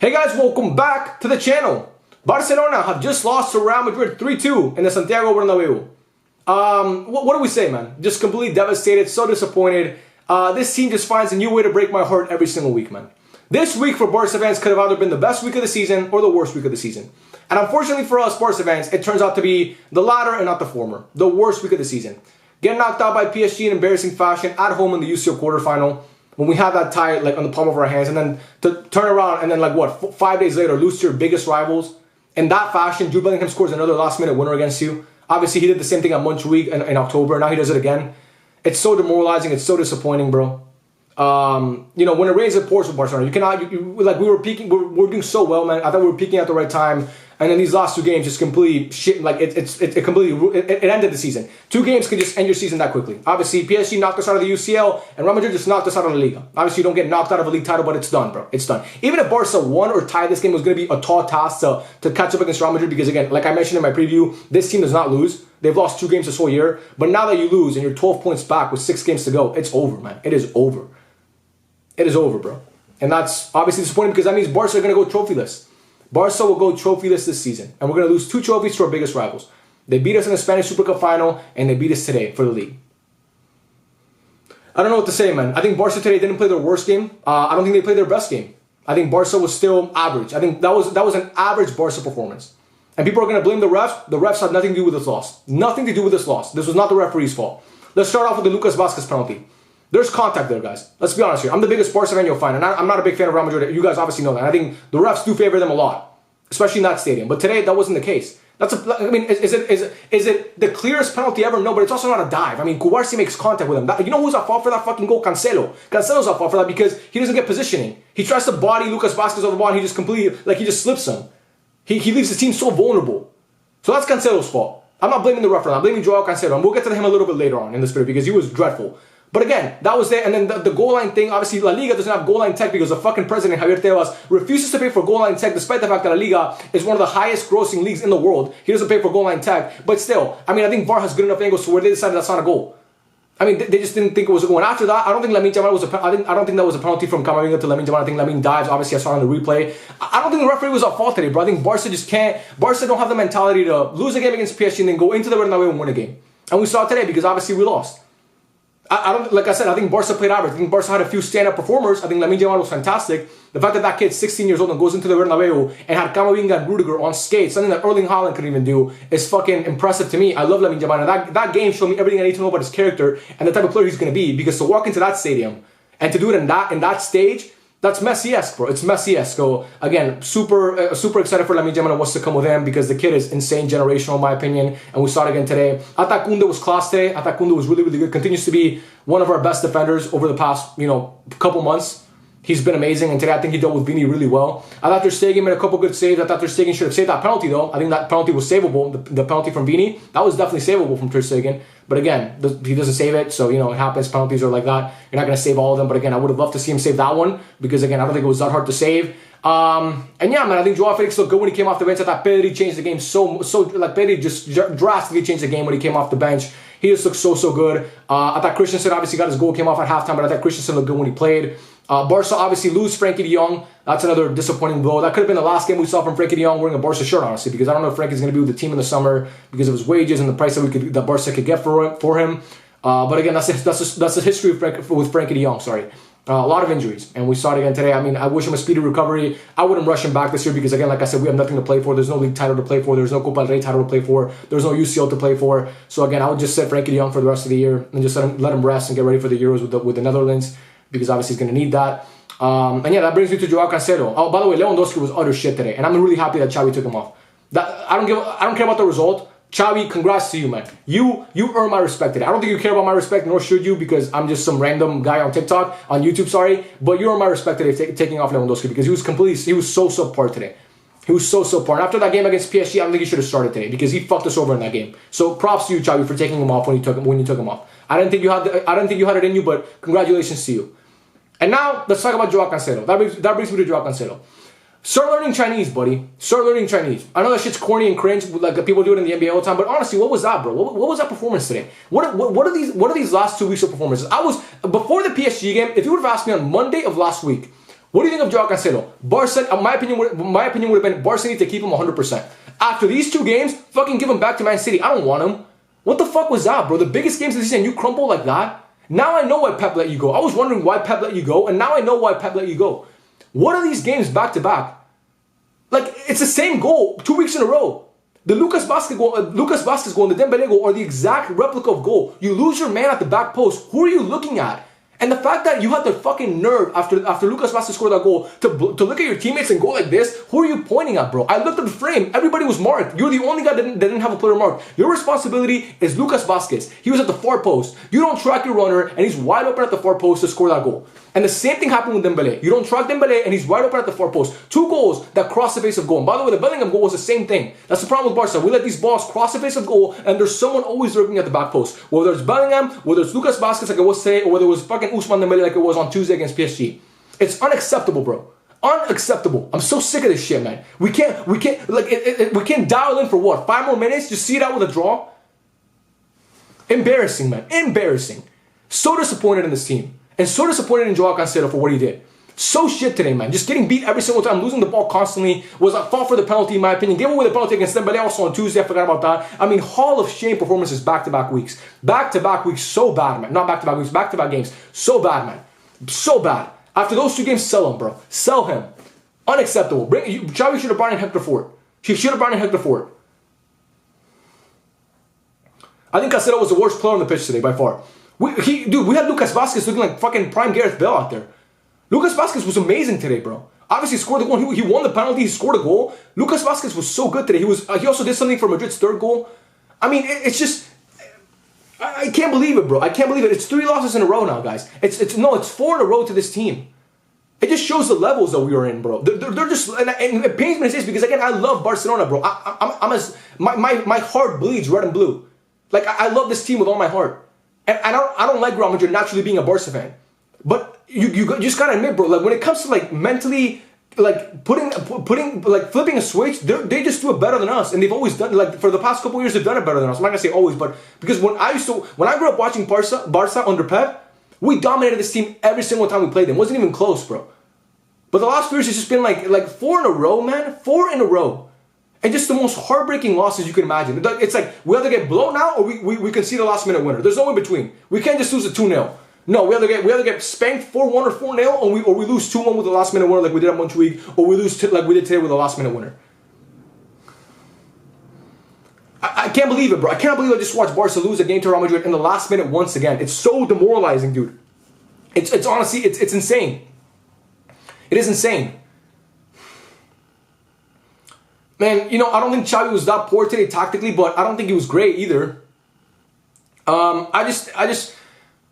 Hey guys, welcome back to the channel. Barcelona have just lost to Real Madrid 3-2 in the Santiago Bernabeu. What do we say, man? Just completely devastated, so disappointed. This team just finds a new way to break my heart every single week, man. This week for Barca fans could have either been the best week of the season or the worst week of the season. And unfortunately for us Barca fans, it turns out to be the latter and not the former. The worst week of the season. Getting knocked out by PSG in embarrassing fashion at home in the UCL quarterfinal. When we have that tie like on the palm of our hands, and then to turn around and then 5 days later lose to your biggest rivals in that fashion. Jude Bellingham scores another last-minute winner against you. Obviously, he did the same thing at Montjuic in October. Now he does it again. It's so demoralizing. It's so disappointing, bro. When it rains, it pours with Barcelona. You cannot. We were peaking. We're doing so well, man. I thought we were peaking at the right time. And then these last two games just completely shit. It ended the season. Two games can just end your season that quickly. Obviously, PSG knocked us out of the UCL, and Real Madrid just knocked us out of La Liga. Obviously, you don't get knocked out of a league title, but it's done, bro. It's done. Even if Barca won or tied this game, it was going to be a tall task to catch up against Real Madrid because, again, like I mentioned in my preview, this team does not lose. They've lost 2 games this whole year. But now that you lose and you're 12 points back with 6 games to go, it's over, man. It is over. It is over, bro. And that's obviously disappointing because that means Barca are going to go trophyless. Barca will go trophyless this season. And we're going to lose 2 trophies to our biggest rivals. They beat us in the Spanish Super Cup final, and they beat us today for the league. I don't know what to say, man. I think Barca today didn't play their worst game. I don't think they played their best game. I think Barca was still average. I think that was an average Barca performance. And people are going to blame the refs. The refs had nothing to do with this loss. Nothing to do with this loss. This was not the referee's fault. Let's start off with the Lucas Vázquez penalty. There's contact there, guys. Let's be honest here. I'm the biggest Barca fan you'll find, and I'm not a big fan of Real Madrid. You guys obviously know that. I think the refs do favor them a lot, especially in that stadium. But today, that wasn't the case. Is it the clearest penalty ever? No, but it's also not a dive. I mean, Cubarsí makes contact with him. You know who's at fault for that fucking goal? Cancelo. Cancelo's at fault for that because he doesn't get positioning. He tries to body Lucas Vázquez over the ball, and he just completely, he just slips him. He leaves the team so vulnerable. So that's Cancelo's fault. I'm not blaming the ref for that. I'm blaming Joao Cancelo, and we'll get to him a little bit later on in this video because he was dreadful. But again, that was there. And then the goal line thing, obviously La Liga doesn't have goal line tech because the fucking president, Javier Tebas, refuses to pay for goal line tech despite the fact that La Liga is one of the highest grossing leagues in the world. He doesn't pay for goal line tech. But still, I think VAR has good enough angles to where they decided that's not a goal. They just didn't think it was a goal. And after that, I don't think Lamine Yamal was I don't think that was a penalty from Camavinga to Lamine Yamal. I think Lamine dives. Obviously, I saw it on the replay. I don't think the referee was at fault today, bro. I think Barca just can't. Barca don't have the mentality to lose a game against PSG and then go into the Bernabeu and win a game. And we saw it today because obviously we lost. Like I said, I think Barca played average. I think Barca had a few stand-up performers. I think Lamine Yamal was fantastic. The fact that that kid's 16 years old and goes into the Bernabeu and had Camavinga and Rudiger on skates, something that Erling Haaland couldn't even do, is fucking impressive to me. I love Lamine Yamal. And that game showed me everything I need to know about his character and the type of player he's going to be. Because to walk into that stadium and to do it in that stage, that's Messi-esque, bro. It's Messi-esque. So, again, super excited for Lamine Yamal and what's to come with him because the kid is insane, generational, in my opinion. And we saw it again today. I thought Koundé was class today. I thought Koundé was really, really good. Continues to be one of our best defenders over the past, couple months. He's been amazing. And today, I think he dealt with Vini really well. I thought Ter Stegen made a couple good saves. I thought Ter Stegen should have saved that penalty, though. I think that penalty was savable. The penalty from Vini, that was definitely savable from Ter Stegen. But again, he doesn't save it, so, it happens. Penalties are like that. You're not going to save all of them. But again, I would have loved to see him save that one because, again, I don't think it was that hard to save. And yeah, man, I think Joao Felix looked good when he came off the bench. I thought Pedri changed the game Pedri just drastically changed the game when he came off the bench. He just looked so good. I thought Christensen obviously got his goal, came off at halftime, but I thought Christensen looked good when he played. Barca obviously lose Frenkie de Jong. That's another disappointing blow. That could have been the last game we saw from Frenkie de Jong wearing a Barca shirt, honestly, because I don't know if Frenkie's going to be with the team in the summer because of his wages and the price that Barca could get for him. But again, that's the history with Frenkie de Jong. Sorry. A lot of injuries, and we saw it again today. I wish him a speedy recovery. I wouldn't rush him back this year because, again, like I said, we have nothing to play for. There's no league title to play for. There's no Copa del Rey title to play for. There's no UCL to play for. So, again, I would just set Frenkie de Jong for the rest of the year and just let him rest and get ready for the Euros with the Netherlands because obviously he's going to need that. And yeah, that brings me to Joao Cancelo. Oh, by the way, Lewandowski was utter shit today, and I'm really happy that Xavi took him off. I don't care about the result. Xavi, congrats to you, man. You earn my respect today. I don't think you care about my respect, nor should you, because I'm just some random guy on YouTube, sorry. But you earn my respect today taking off Lewandowski because he was so subpar today. He was so subpar. And after that game against PSG, I don't think he should have started today because he fucked us over in that game. So props to you, Xavi, for taking him off when you took him off. I didn't think you had it in you, but congratulations to you. And now let's talk about Joao Cancelo. That brings me to Joao Cancelo. Start learning Chinese, buddy. Start learning Chinese. I know that shit's corny and cringe, like people do it in the NBA all the time. But honestly, what was that, bro? What was that performance today? What are these last 2 weeks of performances? Before the PSG game. If you would have asked me on Monday of last week, What do you think of Joao Cancelo? Barca, my opinion would have been Barca need to keep him 100%. After these 2 games, fucking give him back to Man City. I don't want him. What the fuck was that, bro? The biggest games of the season, you crumble like that? Now I know why Pep let you go. I was wondering why Pep let you go, and now I know why Pep let you go. What are these games back to back? Like, it's the same goal 2 weeks in a row. The Lucas Vazquez goal and the Dembele goal are the exact replica of goal. You lose your man at the back post. Who are you looking at? And the fact that you had the fucking nerve after Lucas Vazquez scored that goal to look at your teammates and go like this, who are you pointing at, bro? I looked at the frame. Everybody was marked. You're the only guy that didn't have a player marked. Your responsibility is Lucas Vazquez. He was at the far post. You don't track your runner, and he's wide open at the far post to score that goal. And the same thing happened with Dembele. You don't track Dembele, and he's wide open at the far post. 2 goals that cross the face of goal. And by the way, the Bellingham goal was the same thing. That's the problem with Barca. We let these balls cross the face of goal, and there's someone always lurking at the back post. Whether it's Bellingham, whether it's Lucas Vazquez like it was today, or whether it was fucking Ousmane Dembele like it was on Tuesday against PSG. It's unacceptable, bro. Unacceptable. I'm so sick of this shit, man. We can't dial in for what? 5 more minutes? Just see it out with a draw? Embarrassing, man. Embarrassing. So disappointed in this team. And so disappointed in Joao Cancelo for what he did. So shit today, man. Just getting beat every single time, losing the ball constantly. Was a fault for the penalty, in my opinion. Gave away the penalty against them, but also on Tuesday, I forgot about that. I mean, hall of shame performances back-to-back weeks. Back-to-back weeks, so bad, man. Not back-to-back weeks, back-to-back games. So bad, man. So bad. After those 2 games, sell him, bro. Sell him. Unacceptable. Xavi should have brought in Hector Fort. He should have brought in Hector Fort. I think Cancelo was the worst player on the pitch today, by far. We had Lucas Vazquez looking like fucking prime Gareth Bale out there. Lucas Vazquez was amazing today, bro. Obviously, he scored the goal. He won the penalty. He scored a goal. Lucas Vazquez was so good today. He also did something for Madrid's 3rd goal. I mean, it's just... I can't believe it, bro. I can't believe it. It's 3 losses in a row now, guys. It's 4 in a row to this team. It just shows the levels that we are in, bro. They're just... And it pains me to say this because, again, I love Barcelona, bro. My heart bleeds red and blue. Like, I love this team with all my heart. And I don't like Real Madrid naturally being a Barca fan. But you just gotta admit, bro, like when it comes to like mentally like putting like flipping a switch, they just do it better than us. And they've always done like for the past couple of years they've done it better than us. I'm not gonna say always, but because when I grew up watching Barca under Pep, we dominated this team every single time we played them. It wasn't even close, bro. But the last few years it's just been like 4 in a row, man. 4 in a row. And just the most heartbreaking losses you can imagine. It's like, we either get blown out or we concede a last-minute winner. There's no in between. We can't just lose a 2-0. No, we either get spanked 4-1 or 4-0, or we lose 2-1 with a last-minute winner like we did at Montjuic, or we lose like we did today with a last-minute winner. I can't believe it, bro. I can't believe I just watched Barca lose a game to Real Madrid in the last minute once again. It's so demoralizing, dude. It's honestly, it's insane. It is insane. Man, you know, I don't think Xavi was that poor today tactically, but I don't think he was great either. I just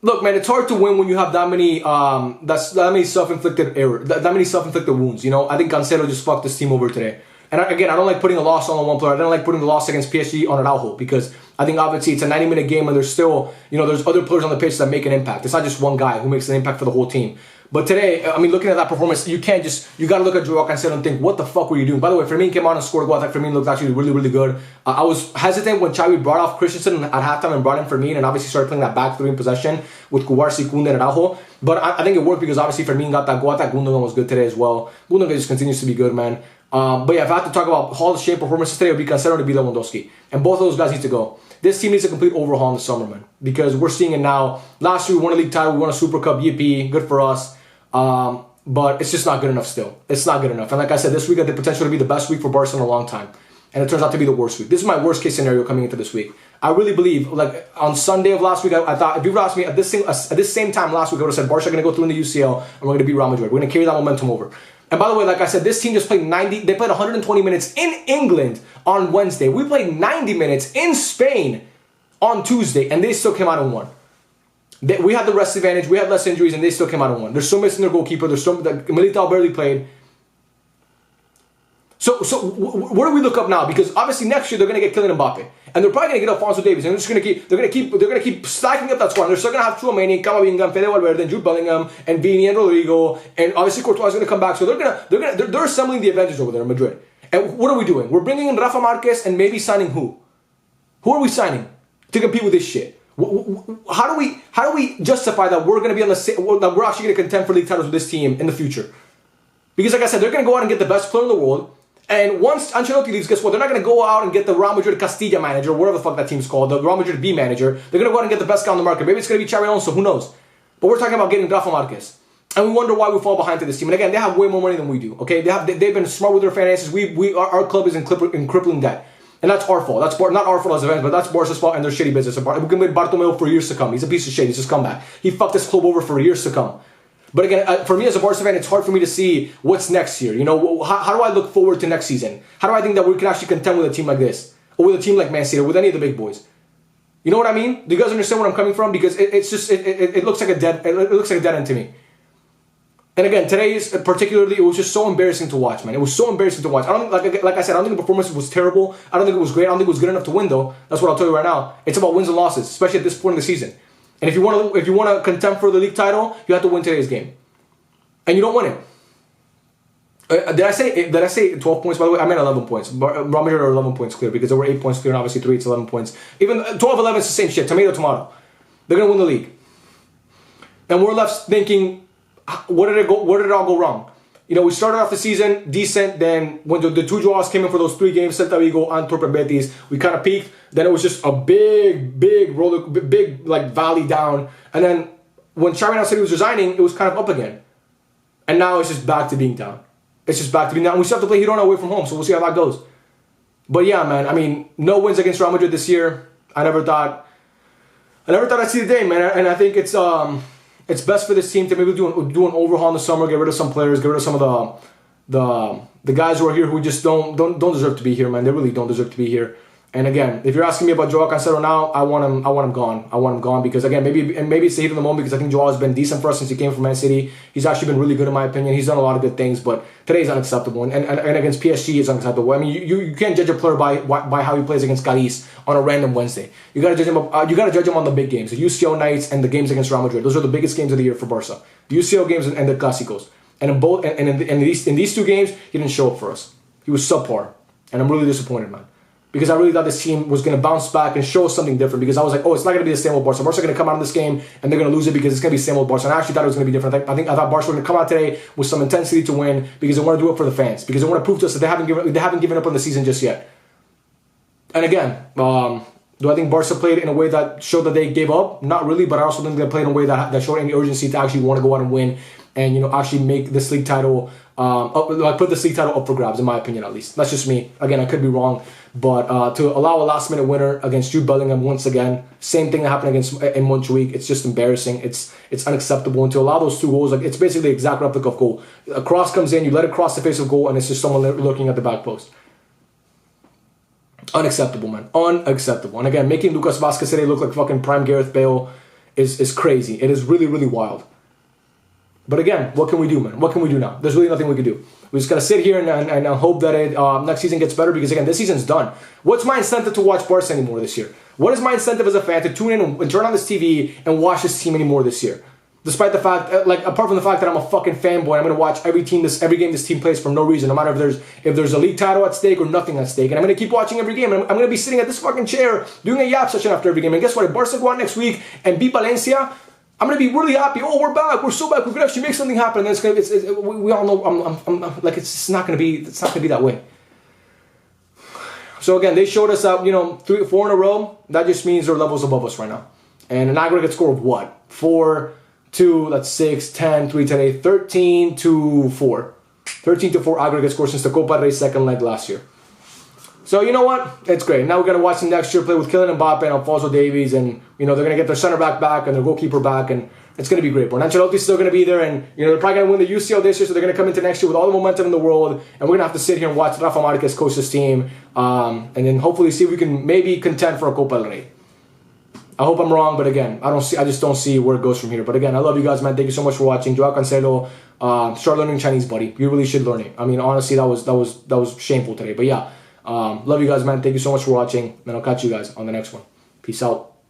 look, man, it's hard to win when you have that many that many self-inflicted errors, that many self-inflicted wounds. You know, I think Cancelo just fucked this team over today. And again, I don't like putting a loss on one player. I don't like putting the loss against PSG on Araujo because I think obviously it's a 90-minute game and there's still, you know, there's other players on the pitch that make an impact. It's not just one guy who makes an impact for the whole team. But today, I mean, looking at that performance, you got to look at Joao Cancelo and think, what the fuck were you doing? By the way, Firmino came on and scored a goal. I think Firmino looked actually really, really good. I was hesitant when Xavi brought off Christensen at halftime and brought in Firmino and obviously started playing that back 3 in possession with Cubarsí, Koundé, and Araujo. But I think it worked because obviously Firmino got that goal. I thought Gundogan was good today as well. Gundogan just continues to be good, man. But yeah, if I have to talk about Hall of Shame performances today, it would be Cancelo to be Lewandowski. And both of those guys need to go. This team needs a complete overhaul in the summer, man. Because we're seeing it now. Last year we won a league title, we won a Super Cup, yippee, good for us. But it's just not good enough still. It's not good enough. And like I said, this week had the potential to be the best week for Barca in a long time. And it turns out to be the worst week. This is my worst case scenario coming into this week. I really believe, like on Sunday of last week, I thought, if you would asked me at this same time last week, I would have said, Barca are going to go through in the UCL and we're going to beat Real Madrid. We're going to carry that momentum over. And by the way, like I said, this team just played 120 minutes in England on Wednesday. We played 90 minutes in Spain on Tuesday, and they still came out and won. We had the rest advantage, we had less injuries, and they still came out and won. They're still missing their goalkeeper, Militao barely played. So where do we look up now? Because obviously next year they're going to get Kylian Mbappe. And they're probably going to get Alphonso Davies. And they're going to keep stacking up that squad. And they're still going to have Tchouaméni, Camavinga, Fede Valverde, and Jude Bellingham, and Vini, and Rodrigo, and obviously Courtois is going to come back. So they're assembling the Avengers over there in Madrid. And what are we doing? We're bringing in Rafa Marquez and maybe signing who? Who are we signing to compete with this shit? How do we justify that we're going to be on that we're actually going to contend for league titles with this team in the future? Because like I said, they're going to go out and get the best player in the world. And once Ancelotti leaves, guess what? They're not going to go out and get the Real Madrid Castilla manager, whatever the fuck that team's called, the Real Madrid B manager. They're going to go out and get the best guy on the market. Maybe it's going to be Xabi Alonso, who knows? But we're talking about getting Rafa Marquez. And we wonder why we fall behind to this team. And again, they have way more money than we do, okay? They've been smart with their finances. Our club is in crippling debt. And that's our fault. That's not our fault as a fan, but that's Barca's fault and their shitty business. We can blame Bartomeu for years to come. He's a piece of shit. He's just come back. He fucked this club over for years to come. But again, for me as a Barca fan, it's hard for me to see what's next year. You know, how do I look forward to next season? How do I think that we can actually contend with a team like this? Or with a team like Man City, or with any of the big boys? You know what I mean? Do you guys understand where I'm coming from? Because it looks like a dead end to me. And again, today's particularly, it was just so embarrassing to watch, man. It was so embarrassing to watch. I don't like I said, I don't think the performance was terrible. I don't think it was great. I don't think it was good enough to win, though. That's what I'll tell you right now. It's about wins and losses, especially at this point in the season. And if you want to contend for the league title, you have to win today's game. And you don't win it. Did I say 12 points, by the way? I meant 11 points. Real Madrid are 11 points clear because there were 8 points clear and obviously 3, it's 11 points. Even 12, 11 is the same shit. Tomato. They're going to win the league. And we're left thinking, where did it all go wrong? You know, we started off the season decent. Then when the two draws came in for those 3 games, Celta Vigo, Antwerp, and Betis, we kind of peaked. Then it was just a big like valley down. And then when Xabi said he was resigning, it was kind of up again. And now it's just back to being down. It's just back to being down. We still have to play Girona away from home, so we'll see how that goes. But yeah, man, I mean, no wins against Real Madrid this year. I never thought I'd see the day, man. And I think it's best for this team to maybe do an overhaul in the summer, get rid of some players, get rid of some of the guys who are here who just don't deserve to be here, man. They really don't deserve to be here. And again, if you're asking me about Joao Cancelo now, I want him gone. I want him gone because again, maybe it's the heat of the moment because I think Joao has been decent for us since he came from Man City. He's actually been really good in my opinion. He's done a lot of good things, but today is unacceptable. And against PSG is unacceptable. I mean, you can't judge a player by how he plays against Cadiz on a random Wednesday. You gotta judge him. You gotta judge him on the big games, the UCL nights and the games against Real Madrid. Those are the biggest games of the year for Barca. The UCL games and the Clásicos. And in these 2 games, he didn't show up for us. He was subpar, and I'm really disappointed, man. Because I really thought this team was going to bounce back and show us something different. Because I was like, oh, it's not going to be the same old Barca. Barca are going to come out of this game and they're going to lose it because it's going to be the same old Barca. And I actually thought it was going to be different. I thought Barca were going to come out today with some intensity to win because they want to do it for the fans. Because they want to prove to us that they haven't given up on the season just yet. And again, do I think Barca played in a way that showed that they gave up? Not really, but I also think they played in a way that showed any urgency to actually want to go out and win and, you know, actually make this league title, put this league title up for grabs, in my opinion, at least. That's just me. Again, I could be wrong. But to allow a last-minute winner against Jude Bellingham once again, same thing that happened in Montjuic. It's just embarrassing. It's unacceptable. And to allow those 2 goals, like it's basically the exact replica of goal. A cross comes in, you let it cross the face of goal, and it's just someone looking at the back post. Unacceptable, man. Unacceptable. And again, making Lucas Vázquez today look like fucking prime Gareth Bale is crazy. It is really, really wild. But again, what can we do, man? What can we do now? There's really nothing we can do. We just gotta sit here and hope that next season gets better because again, this season's done. What's my incentive to watch Barca anymore this year? What is my incentive as a fan to tune in and turn on this TV and watch this team anymore this year? Despite the fact, apart from the fact that I'm a fucking fanboy, I'm gonna watch every game this team plays for no reason, no matter if there's a league title at stake or nothing at stake, and I'm gonna keep watching every game. I'm gonna be sitting at this fucking chair doing a yap session after every game. And guess what? If Barca go out next week and beat Valencia, I'm gonna be really happy. Oh, we're back. We're so back. We could actually make something happen. And we all know. I'm like it's not gonna be that way. So again, they showed us that 3 or 4 in a row. That just means they're levels above us right now. And an aggregate score of what? 4, 2. That's 6, 10, 3 today. 13-4. 13-4 aggregate score since the Copa del Rey second leg last year. So you know what? It's great. Now we're going to watch them next year play with Kylian Mbappe and Alphonso Davies, and they're going to get their center back and their goalkeeper back, and it's going to be great. But Ancelotti's still going to be there, and they're probably going to win the UCL this year, so they're going to come into next year with all the momentum in the world, and we're going to have to sit here and watch Rafa Marquez coach this team, and then hopefully see if we can maybe contend for a Copa del Rey. I hope I'm wrong, but again, I just don't see where it goes from here. But again, I love you guys, man. Thank you so much for watching. Joao Cancelo, start learning Chinese, buddy. You really should learn it. I mean, honestly, that was shameful today. But yeah. Love you guys, man. Thank you so much for watching, and I'll catch you guys on the next one. Peace out.